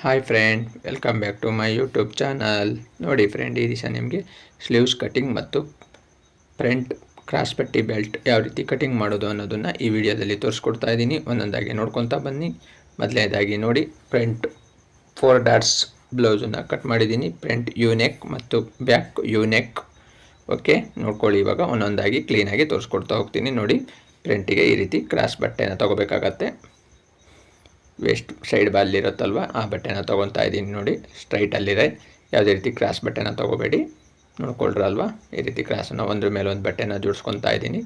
Hi friend, welcome back to my YouTube channel. ನೋಡಿ friend, ಈ ದಿವಸ ನಿಮಗೆ ಸ್ಲೀವ್ಸ್ ಕಟಿಂಗ್ ಮತ್ತು ಫ್ರಂಟ್ ಕ್ರಾಸ್ ಪಟ್ಟಿ ಬೆಲ್ಟ್ ಯಾವ ರೀತಿ ಕಟಿಂಗ್ ಮಾಡೋದು ಅನ್ನೋದನ್ನು ಈ ವಿಡಿಯೋದಲ್ಲಿ ತೋರಿಸ್ಕೊಡ್ತಾ ಇದ್ದೀನಿ. ಒಂದೊಂದಾಗಿ ನೋಡ್ಕೊತಾ ಬನ್ನಿ. ಮೊದಲನೇದಾಗಿ ನೋಡಿ, ಫ್ರಂಟ್ 4 ಡಾಟ್ಸ್ ಬ್ಲೌಸನ್ನು ಕಟ್ ಮಾಡಿದ್ದೀನಿ. ಫ್ರಂಟ್ ಯು ನೆಕ್ ಮತ್ತು ಬ್ಯಾಕ್ ಯು ನೆಕ್. ಓಕೆ, ನೋಡ್ಕೊಳ್ಳಿ. ಇವಾಗ ಒಂದೊಂದಾಗಿ ಕ್ಲೀನಾಗಿ ತೋರಿಸ್ಕೊಡ್ತಾ ಹೋಗ್ತೀನಿ. ನೋಡಿ, ಫ್ರಂಟಿಗೆ ಈ ರೀತಿ ಕ್ರಾಸ್ ಬಟ್ಟೆನ ತೊಗೋಬೇಕಾಗತ್ತೆ. ವೇಸ್ಟ್ ಸೈಡ್ ಬಾಲಿರುತ್ತಲ್ವ, ಆ ಬಟ್ಟೆನ ತೊಗೊತಾ ಇದ್ದೀನಿ. ನೋಡಿ, ಸ್ಟ್ರೈಟಲ್ಲಿದೆ. ಯಾವುದೇ ರೀತಿ ಕ್ರಾಸ್ ಬಟ್ಟೆನ ತೊಗೋಬೇಡಿ. ನೋಡ್ಕೊಳ್ರಲ್ವ, ಈ ರೀತಿ ಕ್ರಾಸನ್ನು ಒಂದ್ರ ಮೇಲೆ ಒಂದು ಬಟ್ಟೆನ ಜೋಡಿಸ್ಕೊತಾ ಇದ್ದೀನಿ.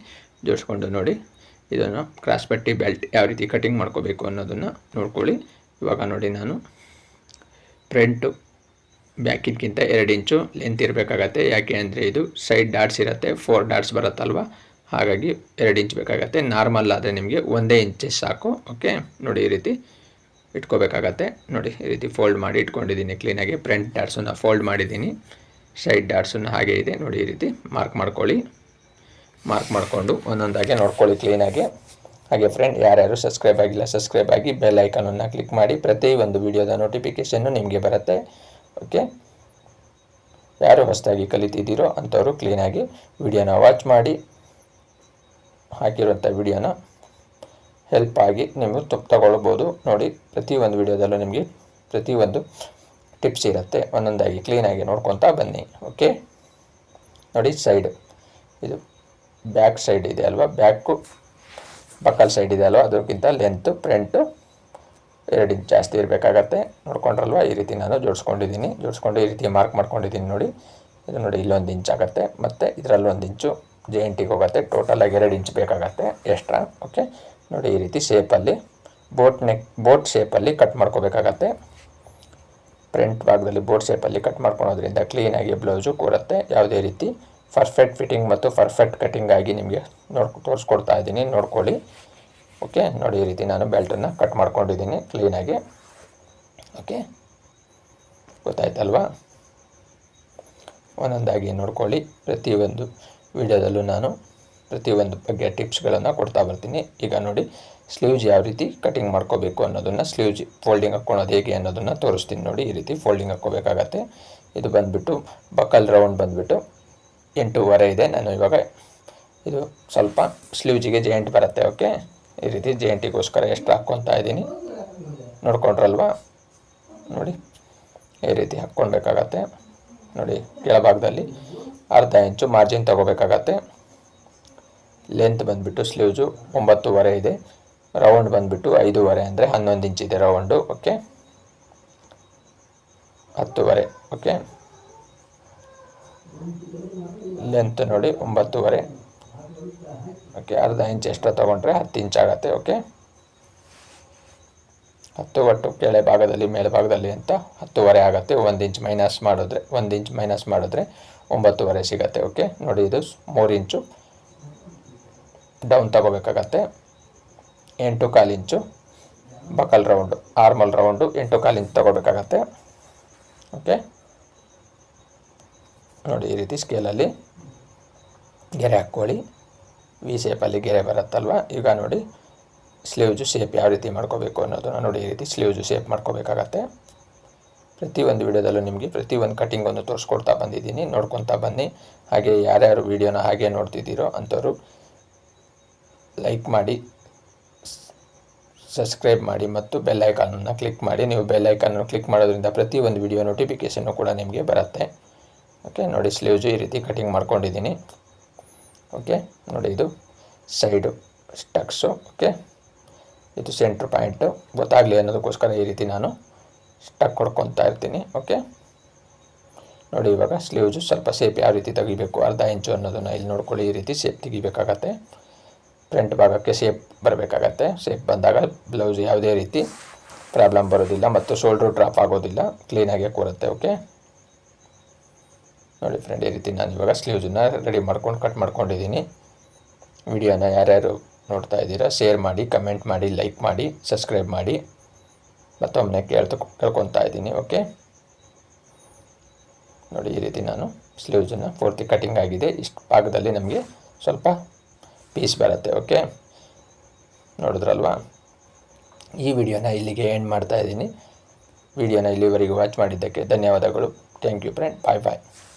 ಜೋಡಿಸ್ಕೊಂಡು ನೋಡಿ, ಇದನ್ನು ಕ್ರಾಸ್ ಪಟ್ಟಿ ಬೆಲ್ಟ್ ಯಾವ ರೀತಿ ಕಟಿಂಗ್ ಮಾಡ್ಕೋಬೇಕು ಅನ್ನೋದನ್ನು ನೋಡ್ಕೊಳ್ಳಿ. ಇವಾಗ ನೋಡಿ, ನಾನು ಫ್ರಂಟು ಬ್ಯಾಕಿನ್ಗಿಂತ 2 ಇಂಚು ಲೆಂತ್ ಇರಬೇಕಾಗತ್ತೆ. ಯಾಕೆ ಅಂದರೆ ಇದು ಸೈಡ್ ಡಾಟ್ಸ್ ಇರುತ್ತೆ, 4 ಡಾಟ್ಸ್ ಬರುತ್ತಲ್ವ, ಹಾಗಾಗಿ 2 ಇಂಚ್ ಬೇಕಾಗತ್ತೆ. ನಾರ್ಮಲ್ ಆದರೆ ನಿಮಗೆ 1 ಇಂಚ್ ಸಾಕು. ಓಕೆ, ನೋಡಿ, ಈ ರೀತಿ ಇಟ್ಕೋಬೇಕಾಗತ್ತೆ. ನೋಡಿ, ಈ ರೀತಿ ಫೋಲ್ಡ್ ಮಾಡಿ ಇಟ್ಕೊಂಡಿದ್ದೀನಿ ಕ್ಲೀನಾಗಿ. ಫ್ರಂಟ್ ಡಾಟ್ಸನ್ನು ಫೋಲ್ಡ್ ಮಾಡಿದ್ದೀನಿ, ಸೈಡ್ ಡಾಟ್ಸನ್ನು ಹಾಗೆ ಇದೆ. ನೋಡಿ, ಈ ರೀತಿ ಮಾರ್ಕ್ ಮಾಡ್ಕೊಳ್ಳಿ. ಮಾರ್ಕ್ ಮಾಡಿಕೊಂಡು ಒಂದೊಂದಾಗೆ ನೋಡ್ಕೊಳ್ಳಿ ಕ್ಲೀನಾಗಿ. ಹಾಗೆ ಫ್ರೆಂಡ್, ಯಾರ್ಯಾರು ಸಬ್ಸ್ಕ್ರೈಬ್ ಆಗಿಲ್ಲ, ಸಬ್ಸ್ಕ್ರೈಬ್ ಆಗಿ ಬೆಲ್ ಐಕಾನನ್ನು ಕ್ಲಿಕ್ ಮಾಡಿ. ಪ್ರತಿ ಒಂದು ವಿಡಿಯೋದ ನೋಟಿಫಿಕೇಷನ್ನು ನಿಮಗೆ ಬರುತ್ತೆ. ಓಕೆ, ಯಾರು ಹೊಸದಾಗಿ ಕಲಿತಿದ್ದೀರೋ ಅಂಥವರು ಕ್ಲೀನಾಗಿ ವಿಡಿಯೋನ ವಾಚ್ ಮಾಡಿ. ಹಾಕಿರುವಂಥ ವಿಡಿಯೋನ ಹೆಲ್ಪ್ ಆಗಿ ನೀವು ತಗೊಳ್ಬೋದು. ನೋಡಿ, ಪ್ರತಿಯೊಂದು ವಿಡಿಯೋದಲ್ಲೂ ನಿಮಗೆ ಪ್ರತಿಯೊಂದು ಟಿಪ್ಸ್ ಇರುತ್ತೆ. ಒಂದೊಂದಾಗಿ ಕ್ಲೀನಾಗಿ ನೋಡ್ಕೊತಾ ಬನ್ನಿ. ಓಕೆ, ನೋಡಿ, ಸೈಡ್ ಇದು ಬ್ಯಾಕ್ ಸೈಡ್ ಇದೆ ಅಲ್ವಾ, ಬ್ಯಾಕು ಬಕ್ಕಲ್ ಸೈಡ್ ಇದೆ ಅಲ್ವಾ, ಅದಕ್ಕಿಂತ ಲೆಂತು ಫ್ರಂಟು 2 ಇಂಚ್ ಜಾಸ್ತಿ ಇರಬೇಕಾಗತ್ತೆ. ನೋಡ್ಕೊಂಡ್ರಲ್ವ, ಈ ರೀತಿ ನಾನು ಜೋಡಿಸ್ಕೊಂಡು ಈ ರೀತಿ ಮಾರ್ಕ್ ಮಾಡ್ಕೊಂಡಿದ್ದೀನಿ. ನೋಡಿ, ಇದು ನೋಡಿ, ಇಲ್ಲೊಂದು ಇಂಚ್ ಆಗುತ್ತೆ, ಮತ್ತು ಇದರಲ್ಲೊಂದು ಇಂಚು ಜಾಯಿಂಟಿಗೆ ಹೋಗುತ್ತೆ. ಟೋಟಲಾಗಿ 2 ಇಂಚ್ ಬೇಕಾಗತ್ತೆ ಎಕ್ಸ್ಟ್ರಾ. ಓಕೆ, ನೋಡಿ, ಈ ರೀತಿ ಶೇಪಲ್ಲಿ ಬೋಟ್ ಶೇಪಲ್ಲಿ ಕಟ್ ಮಾಡ್ಕೋಬೇಕಾಗತ್ತೆ. ಫ್ರಂಟ್ ಭಾಗದಲ್ಲಿ ಬೋಟ್ ಶೇಪಲ್ಲಿ ಕಟ್ ಮಾಡ್ಕೊಳೋದ್ರಿಂದ ಕ್ಲೀನಾಗಿ ಬ್ಲೌಸು ಕೂರುತ್ತೆ. ಯಾವುದೇ ರೀತಿ ಪರ್ಫೆಕ್ಟ್ ಫಿಟ್ಟಿಂಗ್ ಮತ್ತು ಪರ್ಫೆಕ್ಟ್ ಕಟಿಂಗ್ ಆಗಿ ನಿಮಗೆ ತೋರಿಸ್ಕೊಡ್ತಾ ಇದ್ದೀನಿ, ನೋಡ್ಕೊಳ್ಳಿ. ಓಕೆ, ನೋಡಿ, ಈ ರೀತಿ ನಾನು ಬೆಲ್ಟನ್ನು ಕಟ್ ಮಾಡ್ಕೊಂಡಿದ್ದೀನಿ ಕ್ಲೀನಾಗಿ. ಓಕೆ, ಗೊತ್ತಾಯ್ತಲ್ವಾ? ಒಂದೊಂದಾಗಿ ನೋಡ್ಕೊಳ್ಳಿ. ಪ್ರತಿಯೊಂದು ವಿಡಿಯೋದಲ್ಲೂ ನಾನು ಪ್ರತಿಯೊಂದು ಬಗ್ಗೆ ಟಿಪ್ಸ್ಗಳನ್ನು ಕೊಡ್ತಾ ಬರ್ತೀನಿ. ಈಗ ನೋಡಿ, ಸ್ಲೀವ್ಸ್ ಯಾವ ರೀತಿ ಕಟಿಂಗ್ ಮಾಡ್ಕೋಬೇಕು ಅನ್ನೋದನ್ನು, ಸ್ಲೀವ್ಸ್ ಫೋಲ್ಡಿಂಗ್ ಹಾಕ್ಕೊಳೋದು ಹೇಗೆ ಅನ್ನೋದನ್ನು ತೋರಿಸ್ತೀನಿ. ನೋಡಿ, ಈ ರೀತಿ ಫೋಲ್ಡಿಂಗ್ ಹಾಕ್ಕೋಬೇಕಾಗತ್ತೆ. ಇದು ಬಂದುಬಿಟ್ಟು ಬಕ್ಕಲ್ ರೌಂಡ್ ಬಂದುಬಿಟ್ಟು 8.5 ಇದೆ. ನಾನು ಇವಾಗ ಇದು ಸ್ವಲ್ಪ ಸ್ಲೀವ್ಜಿಗೆ ಜಾಯಿಂಟ್ ಬರುತ್ತೆ. ಓಕೆ, ಈ ರೀತಿ ಜಾಯಿಂಟಿಗೋಸ್ಕರ ಎಷ್ಟು ಹಾಕ್ಕೊತಾ ಇದ್ದೀನಿ, ನೋಡ್ಕೊಂಡ್ರಲ್ವ? ನೋಡಿ, ಈ ರೀತಿ ಹಾಕ್ಕೊಳ್ಬೇಕಾಗತ್ತೆ. ನೋಡಿ, ಕೆಳಭಾಗದಲ್ಲಿ ಅರ್ಧ ಇಂಚು ಮಾರ್ಜಿನ್ ತೊಗೋಬೇಕಾಗತ್ತೆ. ಲೆಂತ್ ಬಂದುಬಿಟ್ಟು ಸ್ಲೀವ್ಸು 9.5 ಇದೆ. ರೌಂಡ್ ಬಂದುಬಿಟ್ಟು 5.5 ಅಂದರೆ 11 ಇಂಚ್ ಇದೆ ರೌಂಡು. ಓಕೆ, 10.5. ಓಕೆ, ಲೆಂತ್ ನೋಡಿ 9.5. ಓಕೆ, ಅರ್ಧ ಇಂಚ್ ಎಕ್ಸ್ಟ್ರಾ ತೊಗೊಂಡ್ರೆ 10 ಇಂಚ್ ಆಗುತ್ತೆ. ಓಕೆ, 10 ಒಟ್ಟು ಕೆಳ ಭಾಗದಲ್ಲಿ ಮೇಲ್ಭಾಗದಲ್ಲಿ ಅಂತ 10.5 ಆಗುತ್ತೆ. 1 ಇಂಚ್ ಮೈನಸ್ ಮಾಡಿದ್ರೆ 9.5 ಸಿಗುತ್ತೆ. ಓಕೆ, ನೋಡಿ, ಇದು 3 ಇಂಚು ಡೌನ್ ತಗೋಬೇಕಾಗತ್ತೆ. 8.25 ಇಂಚು ಬಕಲ್ ರೌಂಡು, ಆರ್ಮಲ್ ರೌಂಡು 8.25 ಇಂಚ್ ತಗೋಬೇಕಾಗತ್ತೆ. ಓಕೆ, ನೋಡಿ, ಈ ರೀತಿ ಸ್ಕೇಲಲ್ಲಿ ಗೆರೆ ಹಾಕ್ಕೊಳ್ಳಿ. ವಿ ಶೇಪಲ್ಲಿ ಗೆರೆ ಬರುತ್ತಲ್ವ. ಈಗ ನೋಡಿ, ಸ್ಲೀವ್ಸು ಶೇಪ್ ಯಾವ ರೀತಿ ಮಾಡ್ಕೋಬೇಕು ಅನ್ನೋದನ್ನು ನೋಡಿ, ಈ ರೀತಿ ಸ್ಲೀವ್ಸು ಶೇಪ್ ಮಾಡ್ಕೋಬೇಕಾಗತ್ತೆ. ಪ್ರತಿಯೊಂದು ವಿಡಿಯೋದಲ್ಲೂ ನಿಮಗೆ ಪ್ರತಿಯೊಂದು ಕಟಿಂಗನ್ನು ತೋರಿಸ್ಕೊಡ್ತಾ ಬಂದಿದ್ದೀನಿ, ನೋಡ್ಕೊತಾ ಬನ್ನಿ. ಹಾಗೆ ಯಾರ್ಯಾರು ವಿಡಿಯೋನ ಹಾಗೆ ನೋಡ್ತಿದ್ದೀರೋ ಅಂಥವ್ರು ಲೈಕ್ ಮಾಡಿ, ಸಬ್ಸ್ಕ್ರೈಬ್ ಮಾಡಿ ಮತ್ತು ಬೆಲ್ ಐಕಾನನ್ನು ಕ್ಲಿಕ್ ಮಾಡಿ. ನೀವು ಬೆಲ್ ಐಕಾನನ್ನು ಕ್ಲಿಕ್ ಮಾಡೋದ್ರಿಂದ ಪ್ರತಿಯೊಂದು ವಿಡಿಯೋ ನೋಟಿಫಿಕೇಷನ್ನು ಕೂಡ ನಿಮಗೆ ಬರುತ್ತೆ. ಓಕೆ, ನೋಡಿ, ಸ್ಲೀವ್ಸು ಈ ರೀತಿ ಕಟಿಂಗ್ ಮಾಡ್ಕೊಂಡಿದ್ದೀನಿ. ಓಕೆ, ನೋಡಿ, ಇದು ಸೈಡು ಸ್ಟಕ್ಸು. ಓಕೆ, ಇದು ಸೆಂಟ್ರ್ ಪಾಯಿಂಟು ಗೊತ್ತಾಗಲಿ ಅನ್ನೋದಕ್ಕೋಸ್ಕರ ಈ ರೀತಿ ನಾನು ಸ್ಟಕ್ ಹೊಡ್ಕೊತಾ ಇರ್ತೀನಿ. ಓಕೆ, ನೋಡಿ, ಇವಾಗ ಸ್ಲೀವ್ಸು ಸ್ವಲ್ಪ ಶೇಪ್ ಯಾವ ರೀತಿ ತೆಗಿಬೇಕು, ಅರ್ಧ ಇಂಚು ಅನ್ನೋದನ್ನು ಇಲ್ಲಿ ನೋಡ್ಕೊಳ್ಳಿ. ಈ ರೀತಿ ಶೇಪ್ ತೆಗಿಬೇಕಾಗತ್ತೆ. ಫ್ರಂಟ್ ಭಾಗಕ್ಕೆ ಶೇಪ್ ಬರಬೇಕಾಗತ್ತೆ. ಶೇಪ್ ಬಂದಾಗ ಬ್ಲೌಸ್ ಯಾವುದೇ ರೀತಿ ಪ್ರಾಬ್ಲಮ್ ಬರೋದಿಲ್ಲ ಮತ್ತು ಶೋಲ್ಡ್ರು ಡ್ರಾಪ್ ಆಗೋದಿಲ್ಲ, ಕ್ಲೀನಾಗಿ ಕೂರುತ್ತೆ. ಓಕೆ, ನೋಡಿ ಫ್ರೆಂಡ್, ಈ ರೀತಿ ನಾನು ಇವಾಗ ಸ್ಲೀವ್ಸನ್ನು ರೆಡಿ ಮಾಡ್ಕೊಂಡು ಕಟ್ ಮಾಡ್ಕೊಂಡಿದ್ದೀನಿ. ವಿಡಿಯೋನ ಯಾರ್ಯಾರು ನೋಡ್ತಾ ಇದ್ದೀರಾ ಶೇರ್ ಮಾಡಿ, ಕಮೆಂಟ್ ಮಾಡಿ, ಲೈಕ್ ಮಾಡಿ, ಸಬ್ಸ್ಕ್ರೈಬ್ ಮಾಡಿ. ಮತ್ತೊಮ್ಮೆ ಕೇಳ್ಕೊತಾ ಇದ್ದೀನಿ. ಓಕೆ, ನೋಡಿ, ಈ ರೀತಿ ನಾನು ಸ್ಲೀವ್ಸನ್ನು ಪೂರ್ತಿ ಕಟಿಂಗ್ ಆಗಿದೆ. ಇಷ್ಟು ಭಾಗದಲ್ಲಿ ನಮಗೆ ಸ್ವಲ್ಪ ಪೀಸ್ ಬರುತ್ತೆ. ಓಕೆ, ನೋಡಿದ್ರಲ್ವಾ? ಈ ವಿಡಿಯೋನ ಇಲ್ಲಿಗೆ ಎಂಡ್ ಮಾಡ್ತಾ ಇದ್ದೀನಿ. ವಿಡಿಯೋನ ಇಲ್ಲಿವರೆಗೂ ವಾಚ್ ಮಾಡಿದ್ದಕ್ಕೆ ಧನ್ಯವಾದಗಳು. Thank you friend. Bye bye.